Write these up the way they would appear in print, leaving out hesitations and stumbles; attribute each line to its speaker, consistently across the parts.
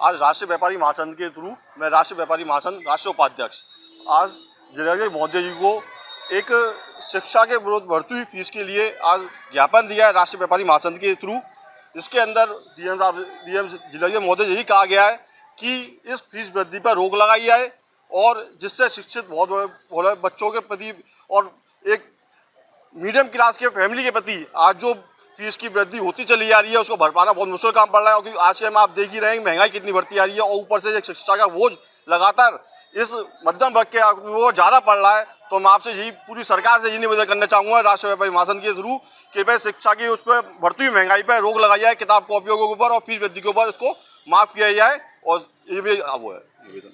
Speaker 1: आज राष्ट्रीय व्यापारी महासंघ के थ्रू मैं राष्ट्रीय व्यापारी महासंघ राष्ट्रीय उपाध्यक्ष आज जिलाधिकारी महोदय जी को एक शिक्षा के विरोध बढ़ती हुई फीस के लिए आज ज्ञापन दिया है राष्ट्रीय व्यापारी महासंघ के थ्रू। इसके अंदर डीएम जिलाधिकारी महोदय यही कहा गया है कि इस फीस वृद्धि पर रोक लगाई जाए और जिससे शिक्षित बहुत बच्चों के प्रति और एक मीडियम क्लास के फैमिली के प्रति आज जो फीस की वृद्धि होती चली जा रही है उसको भर पाना बहुत मुश्किल काम पड़ रहा है, क्योंकि आज के में आप देख ही रहे हैं महंगाई कितनी बढ़ती आ रही है और ऊपर से एक शिक्षा का बोझ लगातार इस मध्यम वर्ग के वो ज़्यादा पड़ रहा है। तो मैं आपसे यही पूरी सरकार से यही निवेदन करना चाहूँगा राष्ट्रीय व्यापारी महासंघ के थ्रू कि भाई शिक्षा की उस पर बढ़ती हुई महंगाई पर रोक लगाई जाए, किताब कॉपियों के ऊपर और फीस वृद्धि के ऊपर इसको माफ़ किया जाए। और ये भी वो है निवेदन।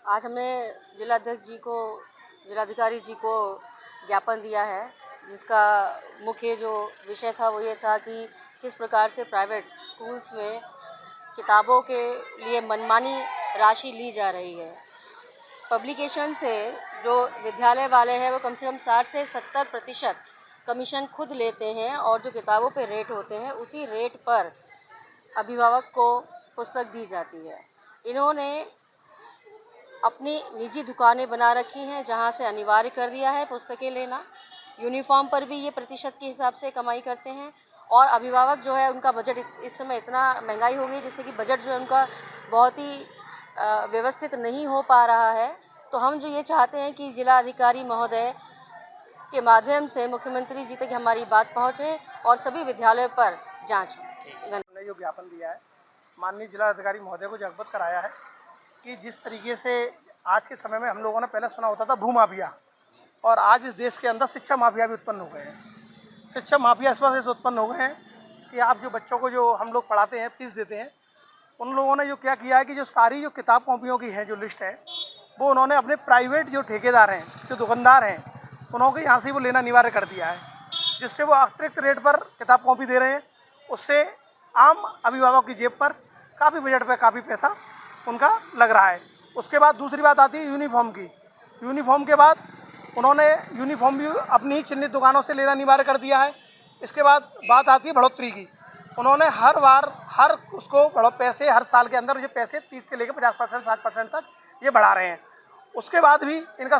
Speaker 2: आज हमने जिलाधिकारी जी को ज्ञापन दिया है, जिसका मुख्य जो विषय था वो ये था कि किस प्रकार से प्राइवेट स्कूल्स में किताबों के लिए मनमानी राशि ली जा रही है। पब्लिकेशन से जो विद्यालय वाले हैं वो कम से कम 60 से 70% कमीशन खुद लेते हैं और जो किताबों पे रेट होते हैं उसी रेट पर अभिभावक को पुस्तक दी जाती है। इन्होंने अपनी निजी दुकानें बना रखी हैं जहां से अनिवार्य कर दिया है पुस्तकें लेना। यूनिफॉर्म पर भी ये प्रतिशत के हिसाब से कमाई करते हैं और अभिभावक जो है उनका बजट इस समय इतना महंगाई हो गई जिससे कि बजट जो है उनका बहुत ही व्यवस्थित नहीं हो पा रहा है। तो हम जो ये चाहते हैं कि जिला अधिकारी महोदय के माध्यम से मुख्यमंत्री जी तक हमारी बात पहुँचे और सभी विद्यालयों पर जाँच हो।
Speaker 3: हमने जो ज्ञापन दिया है माननीय जिला अधिकारी महोदय को अवगत कराया है कि जिस तरीके से आज के समय में हम लोगों ने पहले सुना होता था भू माफिया, और आज इस देश के अंदर शिक्षा माफिया भी उत्पन्न हो गए हैं। शिक्षा माफिया इस वजह से उत्पन्न हो गए हैं कि आप जो बच्चों को जो हम लोग पढ़ाते हैं, फीस देते हैं, उन लोगों ने जो क्या किया है कि जो सारी जो किताब कॉपियों की है जो लिस्ट है वो उन्होंने अपने प्राइवेट जो ठेकेदार हैं, जो दुकानदार हैं, उन्होंने यहाँ से वो लेना अनिवार्य कर दिया है, जिससे वो अतिरिक्त रेट पर किताब कॉपी दे रहे हैं। उससे आम अभिभावक की जेब पर काफ़ी बजट पर काफ़ी पैसा उनका लग रहा है। उसके बाद दूसरी बात आती है यूनिफॉर्म की। यूनिफॉर्म के बाद उन्होंने यूनिफॉर्म भी अपनी चिन्हित दुकानों से लेना अनिवार्य कर दिया है। इसके बाद बात आती है बढ़ोतरी की। उन्होंने हर बार उसको पैसे हर साल के अंदर ये पैसे 30 से लेकर 50% 60% तक ये बढ़ा रहे हैं। उसके बाद भी इनका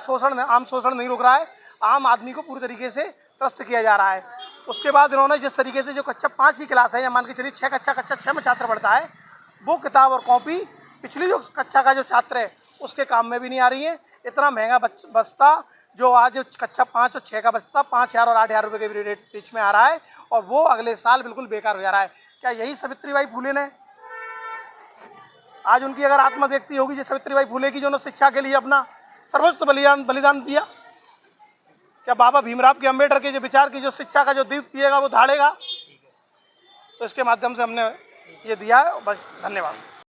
Speaker 3: आम शोषण नहीं रुक रहा है, आम आदमी को पूरी तरीके से त्रस्त किया जा रहा है। उसके बाद इन्होंने जिस तरीके से जो कक्षा 5 की क्लास है या मान के चलिए कक्षा 6 में छात्र पढ़ता है, वो किताब और कॉपी पिछली जो कक्षा का जो छात्र है उसके काम में भी नहीं आ रही है। इतना महंगा बस्ता जो आज कक्षा 5 और 6 का बस्ता 5,000 और 8,000 रुपये के रेट बीच में आ रहा है और वो अगले साल बिल्कुल बेकार हो जा रहा है। क्या यही सावित्रीबाई फुले ने आज उनकी अगर आत्मा देखती होगी जो सावित्रीबाई फुले की, जो उन्होंने शिक्षा के लिए अपना सर्वोच्च बलिदान दिया, क्या बाबा भीमराव के अम्बेडकर के जो विचार की जो शिक्षा का जो दूध पिएगा वो धाड़ेगा? तो इसके माध्यम से हमने ये दिया है। बस धन्यवाद।